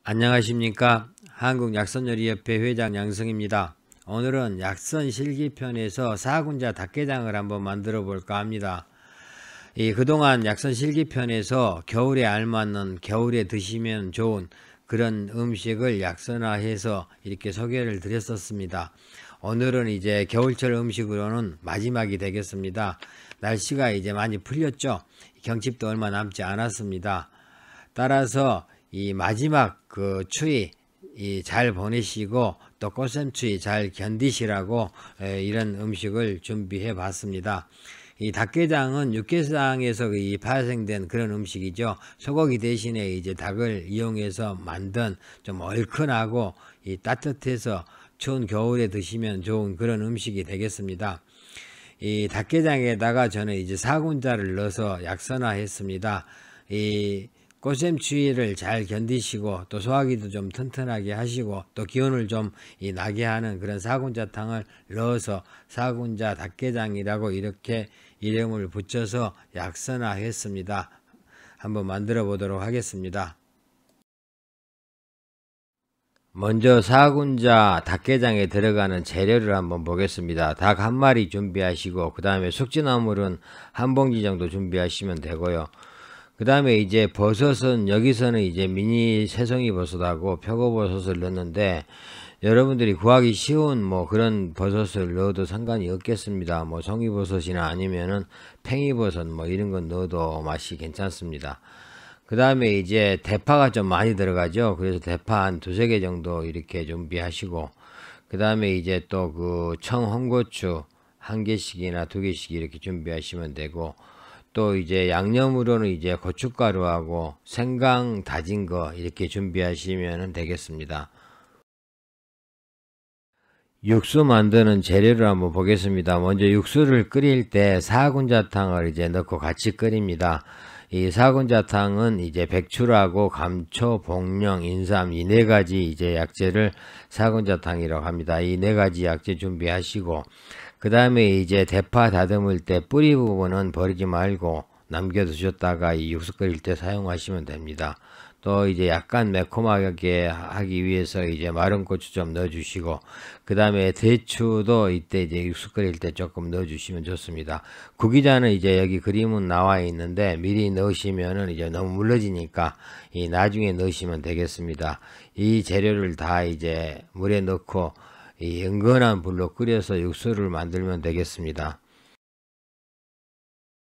안녕하십니까. 한국약선요리협회 회장 양성입니다. 오늘은 약선 실기편에서 사군자 닭게장을 한번 만들어 볼까 합니다. 그동안 약선 실기편에서 겨울에 알맞는, 겨울에 드시면 좋은 그런 음식을 약선화해서 이렇게 소개를 드렸었습니다. 오늘은 이제 겨울철 음식으로는 마지막이 되겠습니다. 날씨가 이제 많이 풀렸죠. 경칩도 얼마 남지 않았습니다. 따라서 이 마지막 그 추위 잘 보내시고 또 꽃샘추위 잘 견디시라고 이런 음식을 준비해 봤습니다. 이 닭게장은 육개장에서 파생된 그런 음식이죠. 소고기 대신에 이제 닭을 이용해서 만든 좀 얼큰하고 따뜻해서 추운 겨울에 드시면 좋은 그런 음식이 되겠습니다. 이 닭게장에다가 저는 이제 사군자를 넣어서 약선화했습니다. 이 꽃샘추위를 잘 견디시고 또 소화기도 좀 튼튼하게 하시고 또 기운을 좀 나게 하는 그런 사군자탕을 넣어서 사군자 닭게장이라고 이렇게 이름을 붙여서 약선화했습니다. 한번 만들어 보도록 하겠습니다. 먼저 사군자 닭게장에 들어가는 재료를 한번 보겠습니다. 닭 한 마리 준비하시고 그 다음에 숙주나물은 한 봉지 정도 준비하시면 되고요. 그 다음에 이제 버섯은 여기서는 이제 미니 새송이 버섯하고 표고버섯을 넣는데 여러분들이 구하기 쉬운 그런 버섯을 넣어도 상관이 없겠습니다. 송이버섯이나 아니면은 팽이버섯 이런 건 넣어도 맛이 괜찮습니다. 그 다음에 이제 대파가 좀 많이 들어가죠. 그래서 대파 한 두세 개 정도 이렇게 준비하시고 그 다음에 이제 또 그 청홍고추 한 개씩이나 두 개씩 이렇게 준비하시면 되고 또 이제 양념으로는 이제 고춧가루하고 생강 다진 거 이렇게 준비하시면 되겠습니다. 육수 만드는 재료를 한번 보겠습니다. 먼저 육수를 끓일 때 사군자탕을 이제 넣고 같이 끓입니다. 이 사군자탕은 이제 백출하고 감초, 복령, 인삼 이 네 가지 이제 약재를 사군자탕이라고 합니다. 이 네 가지 약재 준비하시고 그 다음에 이제 대파 다듬을 때 뿌리 부분은 버리지 말고 남겨 두셨다가 이 육수 끓일 때 사용하시면 됩니다. 또 이제 약간 매콤하게 하기 위해서 이제 마른 고추 좀 넣어주시고 그 다음에 대추도 이때 이제 육수 끓일 때 조금 넣어주시면 좋습니다. 구기자는 이제 여기 그림은 나와 있는데 미리 넣으시면은 이제 너무 물러지니까 나중에 넣으시면 되겠습니다. 이 재료를 다 이제 물에 넣고 이 은근한 불로 끓여서 육수를 만들면 되겠습니다.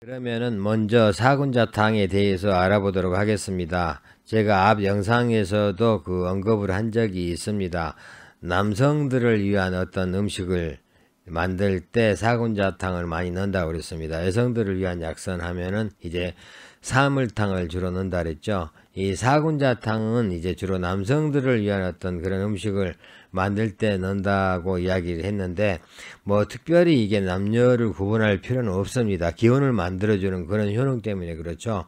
그러면은 먼저 사군자탕에 대해서 알아보도록 하겠습니다. 제가 앞 영상에서도 그 언급을 한 적이 있습니다. 남성들을 위한 어떤 음식을 만들 때 사군자탕을 많이 넣는다고 그랬습니다. 여성들을 위한 약선하면은 이제 사물탕을 주로 넣는다 그랬죠. 이 사군자탕은 이제 주로 남성들을 위한 어떤 그런 음식을 만들 때 넣는다고 이야기를 했는데 특별히 이게 남녀를 구분할 필요는 없습니다. 기운을 만들어주는 그런 효능 때문에 그렇죠.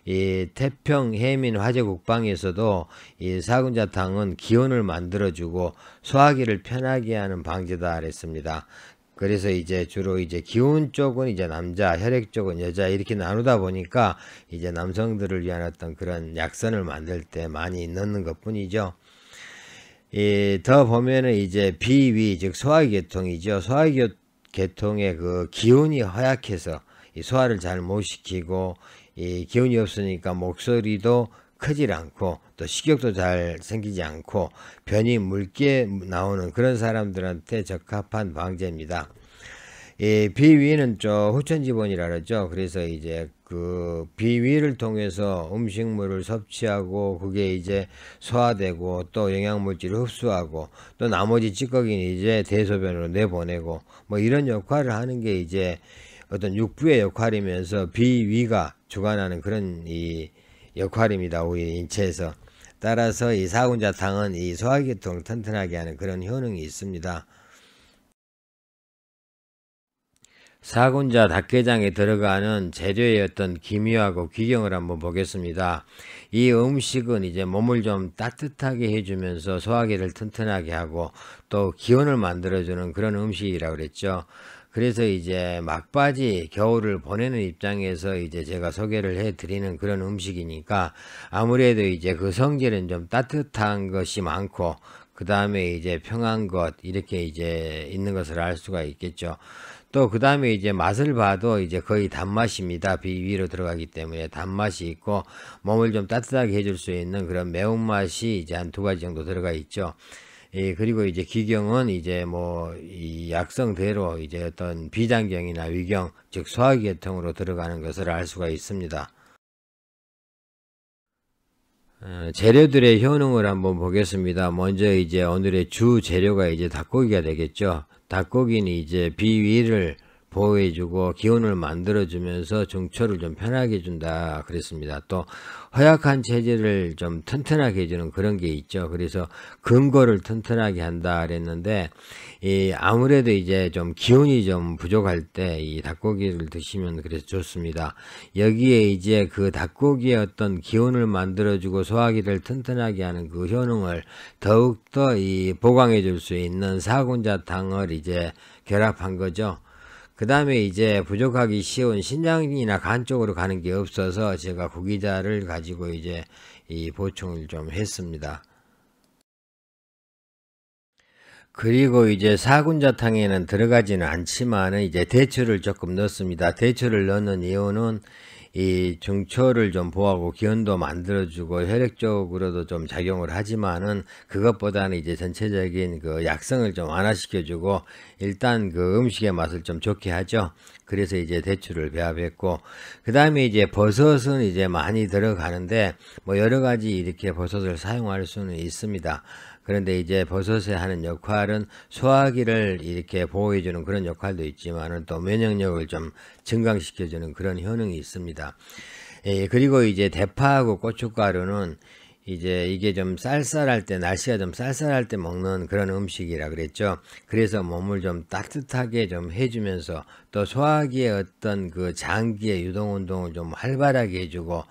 이 태평 해민 화재 국방에서도 이 사군자탕은 기운을 만들어주고 소화기를 편하게 하는 방제다 그랬습니다. 그래서 이제 주로 이제 기운 쪽은 이제 남자, 혈액 쪽은 여자 이렇게 나누다 보니까 이제 남성들을 위한 어떤 그런 약선을 만들 때 많이 넣는 것 뿐이죠. 더 보면은 이제 비위, 즉 소화기 계통이죠. 소화기 계통의 그 기운이 허약해서 이 소화를 잘 못 시키고 이 기운이 없으니까 목소리도 크질 않고 또 식욕도 잘 생기지 않고 변이 묽게 나오는 그런 사람들한테 적합한 방제입니다. 이 비위는 후천지본이라 그러죠. 그래서 이제 그 비위를 통해서 음식물을 섭취하고 그게 이제 소화되고 또 영양물질을 흡수하고 또 나머지 찌꺼기는 이제 대소변으로 내보내고 이런 역할을 하는 게 이제 어떤 육부의 역할이면서 비위가 주관하는 그런 이 역할입니다. 우리 인체에서. 따라서 이 사군자탕은 이 소화계통을 튼튼하게 하는 그런 효능이 있습니다. 사군자 닭게장에 들어가는 재료의 어떤 기묘하고 귀경을 한번 보겠습니다. 이 음식은 이제 몸을 좀 따뜻하게 해주면서 소화기를 튼튼하게 하고 또 기운을 만들어주는 그런 음식이라고 그랬죠. 그래서 이제 막바지 겨울을 보내는 입장에서 이제 제가 소개를 해 드리는 그런 음식이니까 아무래도 이제 그 성질은 좀 따뜻한 것이 많고 그 다음에 이제 평한 것 이렇게 이제 있는 것을 알 수가 있겠죠. 또 그 다음에 이제 맛을 봐도 이제 거의 단맛입니다. 비 위로 들어가기 때문에 단맛이 있고 몸을 좀 따뜻하게 해줄 수 있는 그런 매운맛이 이제 한 2가지 정도 들어가 있죠. 예, 그리고 이제 기경은 이제 뭐 이 약성대로 이제 어떤 비장경이나 위경, 즉 소화계통으로 들어가는 것을 알 수가 있습니다. 재료들의 효능을 한번 보겠습니다. 먼저 이제 오늘의 주 재료가 이제 닭고기가 되겠죠. 닭고기는 이제 비위를 보호해주고 기운을 만들어주면서 중초를 좀 편하게 해준다 그랬습니다. 또 허약한 체질을 좀 튼튼하게 해주는 그런 게 있죠. 그래서 근골을 튼튼하게 한다 그랬는데 아무래도 이제 좀 기운이 좀 부족할 때 이 닭고기를 드시면 그래서 좋습니다. 여기에 이제 그 닭고기의 어떤 기운을 만들어주고 소화기를 튼튼하게 하는 그 효능을 더욱더 보강해 줄 수 있는 사군자탕을 이제 결합한 거죠. 그 다음에 이제 부족하기 쉬운 신장이나 간 쪽으로 가는 게 없어서 제가 구기자를 가지고 이제 이 보충을 좀 했습니다. 그리고 이제 사군자탕에는 들어가지는 않지만은 이제 대추를 조금 넣습니다. 대추를 넣는 이유는 이 중초를 좀 보호하고 기운도 만들어주고 혈액적으로도 좀 작용을 하지만은 그것보다는 이제 전체적인 그 약성을 좀 완화시켜주고 일단 그 음식의 맛을 좀 좋게 하죠. 그래서 이제 대추를 배합했고 그 다음에 이제 버섯은 이제 많이 들어가는데 뭐 여러 가지 이렇게 버섯을 사용할 수는 있습니다. 그런데 이제 버섯에 하는 역할은 소화기를 이렇게 보호해주는 그런 역할도 있지만은 또 면역력을 좀 증강시켜주는 그런 효능이 있습니다. 그리고 이제 대파하고 고춧가루는 이제 이게 좀 쌀쌀할 때, 날씨가 좀 쌀쌀할 때 먹는 그런 음식이라 그랬죠. 그래서 몸을 좀 따뜻하게 좀 해주면서 또 소화기의 어떤 그 장기의 유동 운동을 좀 활발하게 해주고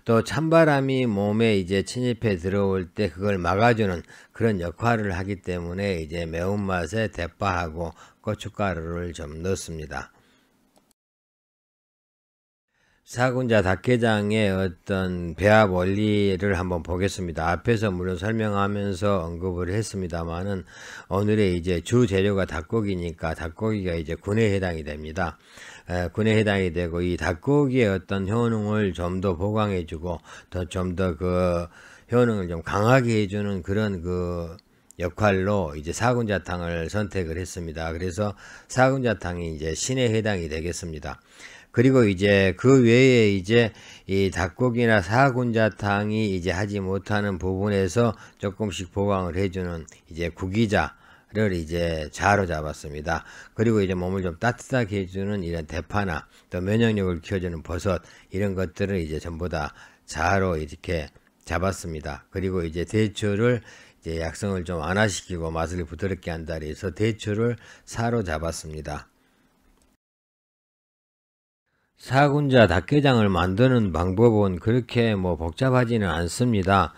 또 찬바람이 몸에 이제 침입해 들어올 때 그걸 막아주는 그런 역할을 하기 때문에 이제 매운맛에 대파하고 고춧가루를 좀 넣습니다. 사군자 닭게장의 어떤 배합 원리를 한번 보겠습니다. 앞에서 물론 설명하면서 언급을 했습니다만은 오늘의 이제 주 재료가 닭고기니까 닭고기가 이제 군에 해당이 됩니다. 군에 해당이 되고 이 닭고기의 어떤 효능을 좀 더 보강해주고 더 좀 더 그 효능을 좀 강하게 해주는 그런 그 역할로 이제 사군자탕을 선택을 했습니다. 그래서 사군자탕이 이제 신에 해당이 되겠습니다. 그리고 이제 그 외에 이제 이 닭고기나 사군자탕이 이제 하지 못하는 부분에서 조금씩 보강을 해주는 이제 구기자를 이제 자로 잡았습니다. 그리고 이제 몸을 좀 따뜻하게 해주는 이런 대파나 또 면역력을 키워주는 버섯 이런 것들을 이제 전부 다 자로 이렇게 잡았습니다. 그리고 이제 대추를 이제 약성을 좀 완화시키고 맛을 부드럽게 한다 그래서 대추를 사로 잡았습니다. 사군자 닭게장을 만드는 방법은 그렇게 뭐 복잡하지는 않습니다.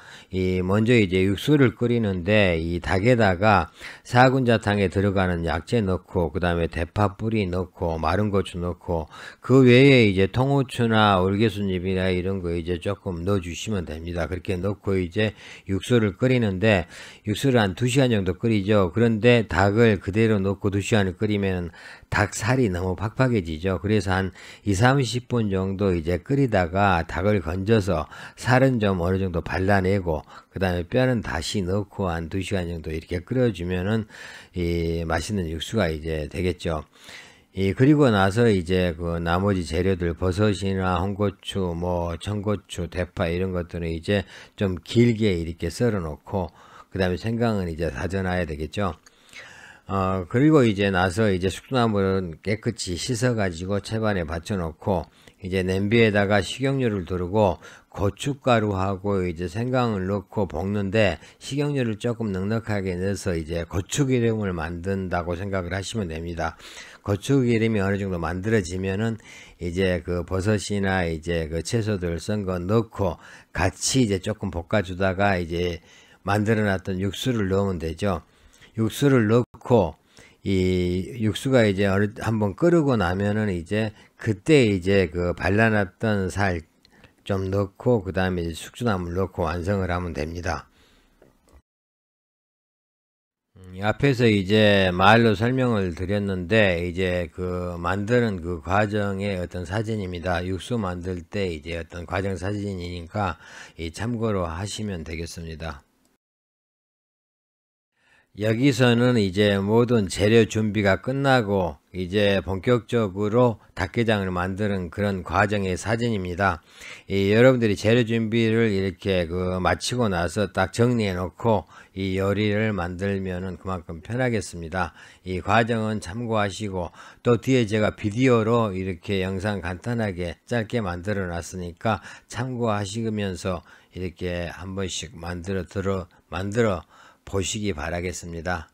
먼저 이제 육수를 끓이는데 이 닭에다가 사군자탕에 들어가는 약재 넣고 그 다음에 대파 뿌리 넣고 마른 고추 넣고 그 외에 이제 통후추나 월계수잎이나 이런 거 이제 조금 넣어 주시면 됩니다. 그렇게 넣고 이제 육수를 끓이는데 육수를 한 2시간 정도 끓이죠. 그런데 닭을 그대로 넣고 2시간을 끓이면 닭살이 너무 팍팍해지죠. 그래서 한 2-30분 정도 이제 끓이다가 닭을 건져서 살은 좀 어느 정도 발라내고 그 다음에 뼈는 다시 넣고 한 2시간 정도 이렇게 끓여주면은 이 맛있는 육수가 이제 되겠죠. 그리고 나서 이제 그 나머지 재료들 버섯이나 홍고추 뭐 청고추 대파 이런 것들은 이제 좀 길게 이렇게 썰어 놓고 그 다음에 생강은 이제 다져놔야 되겠죠. 그리고 이제 나서 이제 숙주나물은 깨끗이 씻어가지고 채반에 받쳐놓고 이제 냄비에다가 식용유를 두르고 고춧가루하고 이제 생강을 넣고 볶는데 식용유를 조금 넉넉하게 넣어서 이제 고추기름을 만든다고 생각을 하시면 됩니다. 고추기름이 어느 정도 만들어지면은 이제 그 버섯이나 이제 그 채소들 썬 거 넣고 같이 이제 조금 볶아주다가 이제 만들어놨던 육수를 넣으면 되죠. 육수를 넣고 이 육수가 이제 한번 끓고 나면은 이제 그때 이제 그 발라놨던 살 좀 넣고 그 다음에 숙주나물 넣고 완성을 하면 됩니다. 앞에서 이제 말로 설명을 드렸는데 이제 그 만드는 그 과정의 어떤 사진입니다. 육수 만들 때 이제 어떤 과정 사진이니까 참고로 하시면 되겠습니다. 여기서는 이제 모든 재료 준비가 끝나고 이제 본격적으로 닭게장을 만드는 그런 과정의 사진입니다. 여러분들이 재료 준비를 이렇게 마치고 나서 딱 정리해 놓고 이 요리를 만들면은 그만큼 편하겠습니다. 이 과정은 참고하시고 또 뒤에 제가 비디오로 이렇게 영상 간단하게 짧게 만들어 놨으니까 참고하시면서 이렇게 한 번씩 만들어 보시기 바라겠습니다.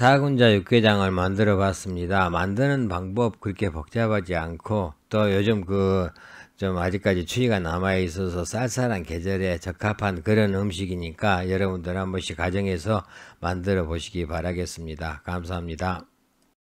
사군자 육개장을 만들어 봤습니다. 만드는 방법 그렇게 복잡하지 않고 또 요즘 좀 아직까지 추위가 남아 있어서 쌀쌀한 계절에 적합한 그런 음식이니까 여러분들 한 번씩 가정에서 만들어 보시기 바라겠습니다. 감사합니다.